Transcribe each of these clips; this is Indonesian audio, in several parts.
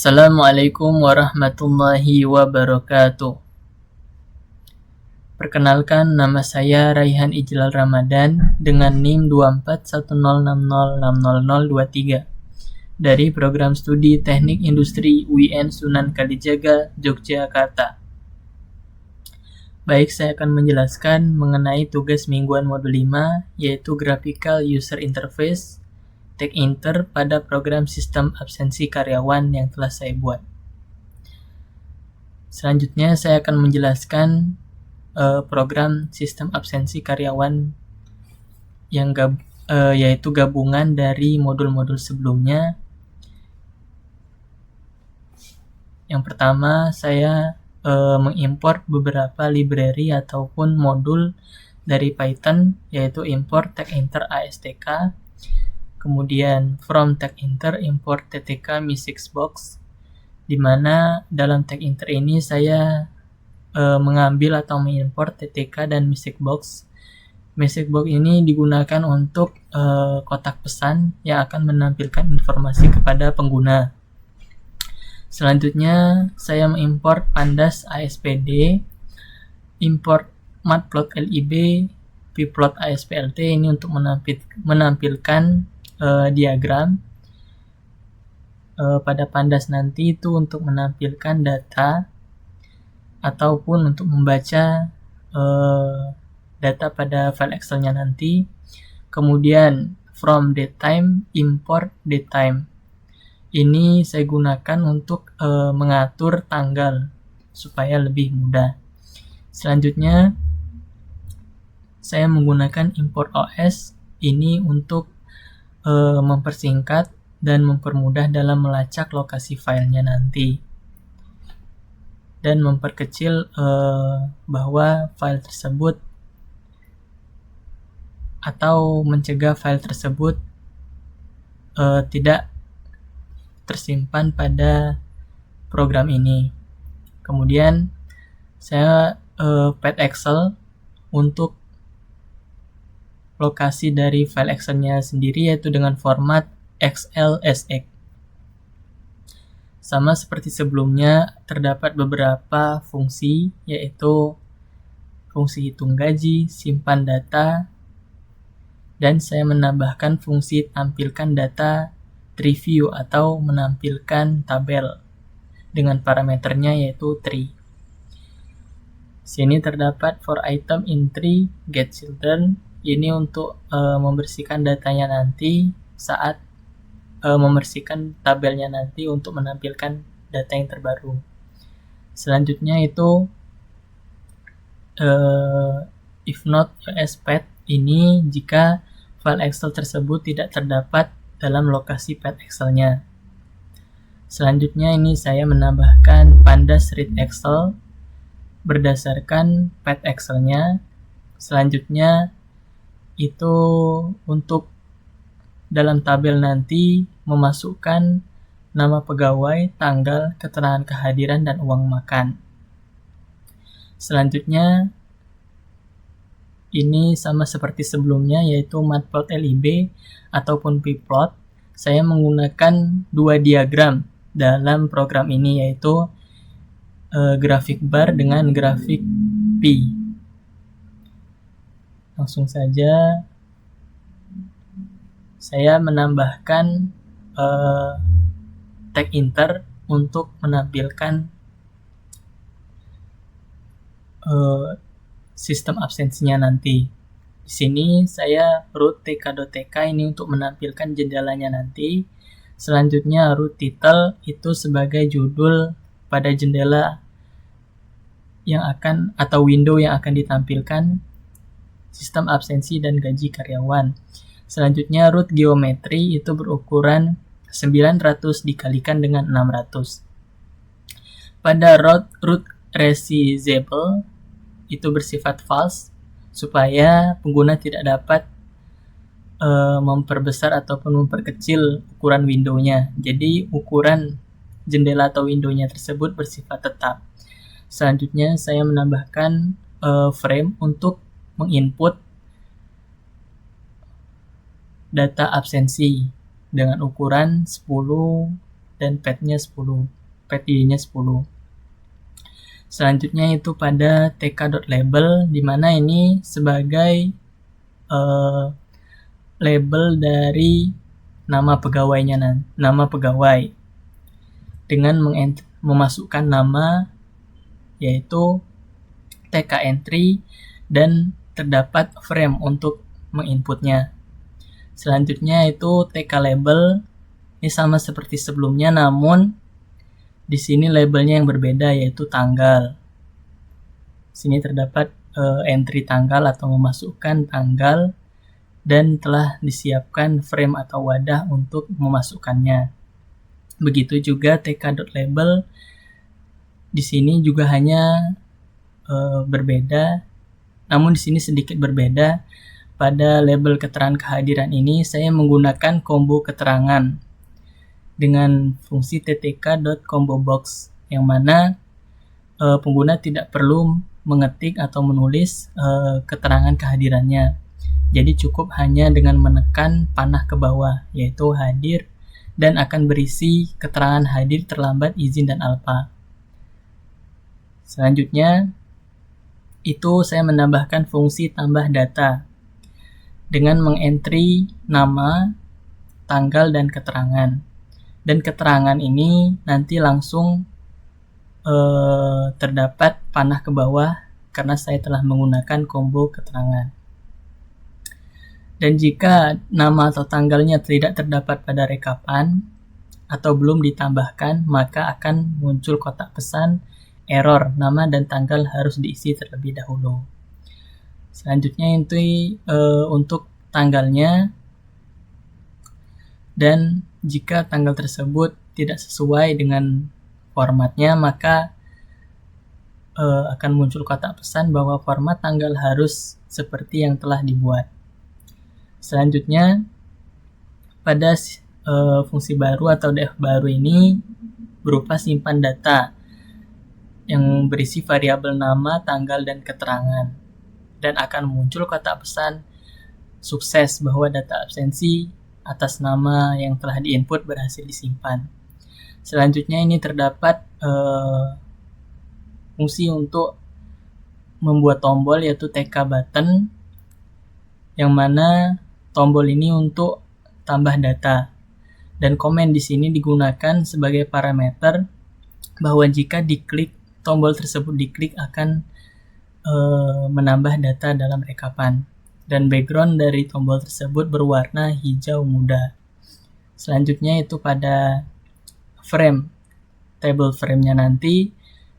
Assalamualaikum warahmatullahi wabarakatuh. Perkenalkan, nama saya Raihan Ijlal Ramadan dengan NIM 241060600023 dari Program Studi Teknik Industri UIN Sunan Kalijaga, Yogyakarta. Baik, saya akan menjelaskan mengenai tugas mingguan modul 5, yaitu Graphical User Interface Tech Inter pada program sistem absensi karyawan yang telah saya buat. Selanjutnya saya akan menjelaskan program sistem absensi karyawan yang yaitu gabungan dari modul-modul sebelumnya. Yang pertama, saya mengimport beberapa library ataupun modul dari Python, yaitu import TechInter ASTK. Kemudian from TechInter import TTK Mi6box, di mana dalam TechInter ini saya mengambil atau mengimport TTK dan Mi6box. Mi6box ini digunakan untuk kotak pesan yang akan menampilkan informasi kepada pengguna. Selanjutnya saya mengimport Pandas ASPD, import Matplotlib, Pplot ASPLT ini untuk menampilkan diagram. Pada Pandas nanti itu untuk menampilkan data ataupun untuk membaca data pada file Excel-nya nanti. Kemudian from datetime import datetime. Ini saya gunakan untuk mengatur tanggal supaya lebih mudah. Selanjutnya saya menggunakan import OS ini untuk mempersingkat dan mempermudah dalam melacak lokasi filenya nanti, dan memperkecil bahwa file tersebut atau mencegah file tersebut tidak tersimpan pada program ini. Kemudian saya pad Excel untuk lokasi dari file Excel-nya sendiri, yaitu dengan format XLSX. Sama seperti sebelumnya, terdapat beberapa fungsi, yaitu fungsi hitung gaji, simpan data, dan saya menambahkan fungsi tampilkan data tree-view atau menampilkan tabel dengan parameternya yaitu tree. Sini terdapat for item in tree get children, ini untuk membersihkan datanya nanti saat membersihkan tabelnya nanti untuk menampilkan data yang terbaru. Selanjutnya itu if not USPath, ini jika file Excel tersebut tidak terdapat dalam lokasi pad Excel-nya. Selanjutnya ini saya menambahkan Pandas read Excel berdasarkan pad Excel-nya. Selanjutnya itu untuk dalam tabel nanti memasukkan nama pegawai, tanggal, keterangan kehadiran, dan uang makan. Selanjutnya ini sama seperti sebelumnya, yaitu Matplotlib ataupun Pplot. Saya menggunakan dua diagram dalam program ini, yaitu grafik bar dengan grafik pi. Langsung saja saya menambahkan TechInter untuk menampilkan sistem absensinya nanti. Di sini saya root tk.tk ini untuk menampilkan jendelanya nanti. Selanjutnya root title itu sebagai judul pada jendela yang akan atau window yang akan ditampilkan sistem absensi dan gaji karyawan. Selanjutnya root geometri itu berukuran 900 dikalikan dengan 600. Pada root resizable itu bersifat false supaya pengguna tidak dapat memperbesar ataupun memperkecil ukuran window-nya. Jadi ukuran jendela atau window-nya tersebut bersifat tetap. Selanjutnya saya menambahkan frame untuk menginput data absensi dengan ukuran 10 dan pad-nya 10, pad Y-nya 10. Selanjutnya itu pada tk.label, di mana ini sebagai label dari nama pegawainya, nama pegawai, dengan memasukkan nama yaitu tk entry dan terdapat frame untuk menginputnya. Selanjutnya itu tk label, ini sama seperti sebelumnya, namun di sini labelnya yang berbeda yaitu tanggal. Sini terdapat entry tanggal atau memasukkan tanggal dan telah disiapkan frame atau wadah untuk memasukkannya. Begitu juga tk.label, di sini juga hanya berbeda, namun di sini sedikit berbeda. Pada label keterangan kehadiran ini saya menggunakan combo keterangan dengan fungsi ttk.combobox, yang mana pengguna tidak perlu mengetik atau menulis keterangan kehadirannya. Jadi cukup hanya dengan menekan panah ke bawah, yaitu hadir, dan akan berisi keterangan hadir, terlambat, izin, dan alpha. Selanjutnya, itu saya menambahkan fungsi tambah data dengan mengentry nama, tanggal, dan keterangan. Dan keterangan ini nanti langsung terdapat panah ke bawah karena saya telah menggunakan combo keterangan. Dan jika nama atau tanggalnya tidak terdapat pada rekapan atau belum ditambahkan, maka akan muncul kotak pesan error, nama dan tanggal harus diisi terlebih dahulu. Selanjutnya itu untuk tanggalnya, dan jika tanggal tersebut tidak sesuai dengan formatnya, maka akan muncul kotak pesan bahwa format tanggal harus seperti yang telah dibuat. Selanjutnya, pada fungsi baru atau def baru ini berupa simpan data yang berisi variabel nama, tanggal, dan keterangan, dan akan muncul kotak pesan sukses bahwa data absensi atas nama yang telah diinput berhasil disimpan. Selanjutnya ini terdapat fungsi untuk membuat tombol yaitu tk button, yang mana tombol ini untuk tambah data, dan komen di sini digunakan sebagai parameter bahwa jika diklik tombol tersebut diklik akan menambah data dalam rekapan, dan background dari tombol tersebut berwarna hijau muda. Selanjutnya itu pada frame, table frame-nya nanti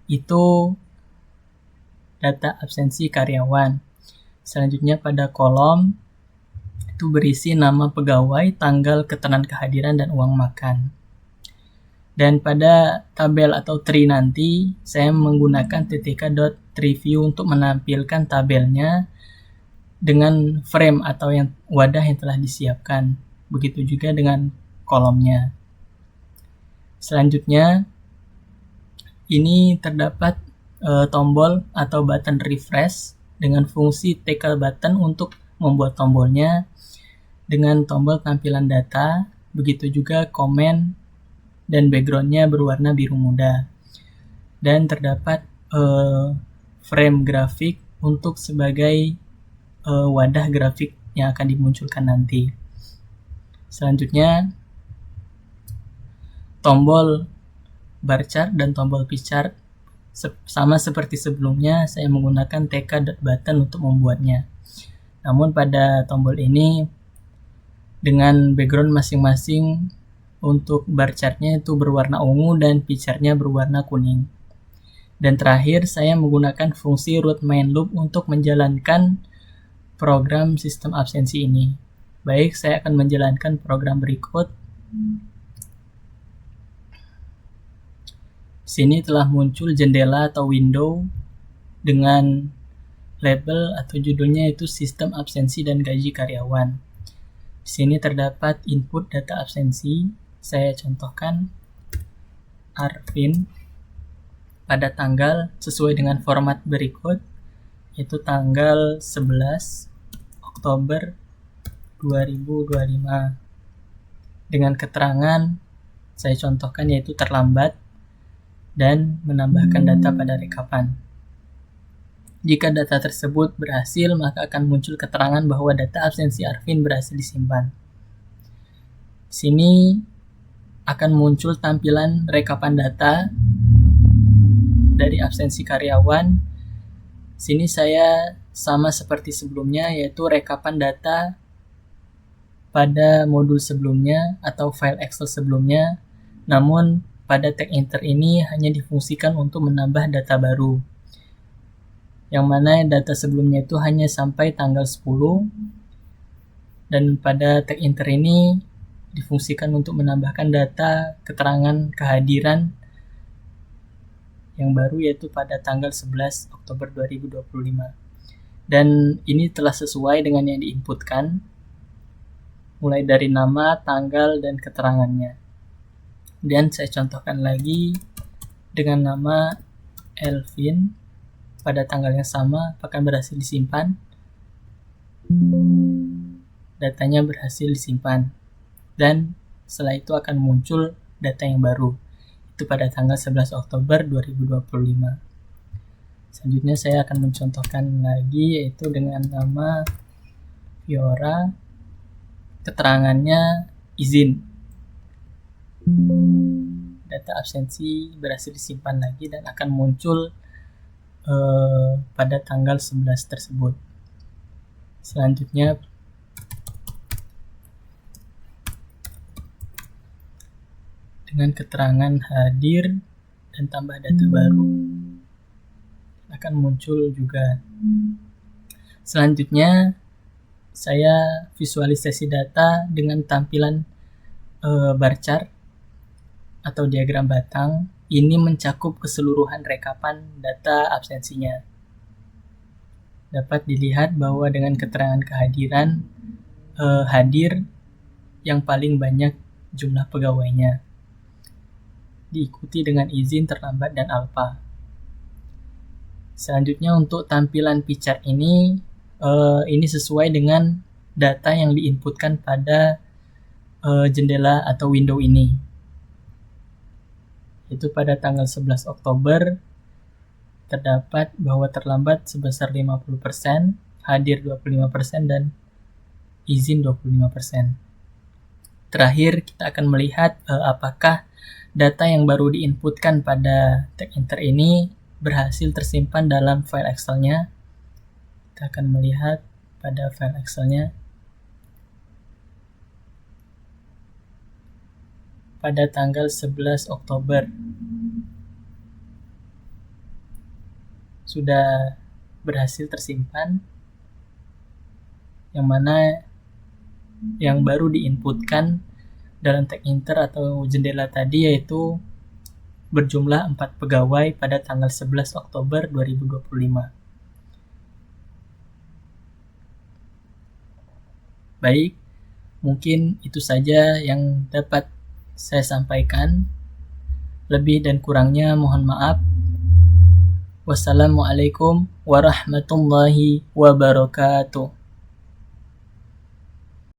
itu data absensi karyawan. Selanjutnya pada kolom itu berisi nama pegawai, tanggal, keterangan kehadiran, dan uang makan. Dan pada tabel atau tree nanti saya menggunakan ttk.treeview untuk menampilkan tabelnya dengan frame atau wadah yang telah disiapkan. Begitu juga dengan kolomnya. Selanjutnya ini terdapat tombol atau button refresh dengan fungsi tk button untuk membuat tombolnya dengan tombol tampilan data, begitu juga komen dan backgroundnya berwarna biru muda, dan terdapat frame grafik untuk sebagai wadah grafik yang akan dimunculkan nanti. Selanjutnya tombol bar chart dan tombol pie chart sama seperti sebelumnya, saya menggunakan tk.button untuk membuatnya. Namun pada tombol ini dengan background masing-masing, untuk bar chartnya itu berwarna ungu dan pie chartnya berwarna kuning. Dan terakhir saya menggunakan fungsi root main loop untuk menjalankan program sistem absensi ini. Baik, saya akan menjalankan program berikut. Sini telah muncul jendela atau window dengan label atau judulnya itu sistem absensi dan gaji karyawan. Di sini terdapat input data absensi. Saya contohkan Arvin pada tanggal sesuai dengan format berikut, yaitu tanggal 11 Oktober 2025 dengan keterangan saya contohkan yaitu terlambat dan menambahkan data pada rekapan. Jika data tersebut berhasil, maka akan muncul keterangan bahwa data absensi Arvin berhasil disimpan. Di sini akan muncul tampilan rekapan data dari absensi karyawan. Sini saya sama seperti sebelumnya, yaitu rekapan data pada modul sebelumnya atau file Excel sebelumnya, namun pada tag enter ini hanya difungsikan untuk menambah data baru, yang mana data sebelumnya itu hanya sampai tanggal 10, dan pada tag enter ini difungsikan untuk menambahkan data keterangan kehadiran yang baru, yaitu pada tanggal 11 Oktober 2025. Dan ini telah sesuai dengan yang diinputkan, mulai dari nama, tanggal, dan keterangannya. Dan saya contohkan lagi dengan nama Elvin pada tanggal yang sama, apakah berhasil disimpan? Datanya berhasil disimpan. Dan setelah itu akan muncul data yang baru, itu pada tanggal 11 Oktober 2025. Selanjutnya saya akan mencontohkan lagi, yaitu dengan nama Fiora, keterangannya izin. Data absensi berhasil disimpan lagi dan akan muncul pada tanggal 11 tersebut. Selanjutnya dengan keterangan hadir dan tambah data baru akan muncul juga. Selanjutnya saya visualisasi data dengan tampilan bar chart atau diagram batang. Ini mencakup keseluruhan rekapan data absensinya. Dapat dilihat bahwa dengan keterangan kehadiran hadir yang paling banyak jumlah pegawainya, diikuti dengan izin, terlambat, dan alfa. Selanjutnya untuk tampilan pie chart ini sesuai dengan data yang diinputkan pada jendela atau window ini. Itu pada tanggal 11 Oktober terdapat bahwa terlambat sebesar 50%, hadir 25%, dan izin 25%. Terakhir kita akan melihat apakah data yang baru diinputkan pada tag enter ini berhasil tersimpan dalam file Excel-nya. Kita akan melihat pada file Excel-nya. Pada tanggal 11 Oktober sudah berhasil tersimpan, yang mana yang baru diinputkan dalam tag enter atau jendela tadi yaitu berjumlah 4 pegawai pada tanggal 11 Oktober 2025. Baik, mungkin itu saja yang dapat saya sampaikan. Lebih dan kurangnya mohon maaf. Wassalamualaikum warahmatullahi wabarakatuh.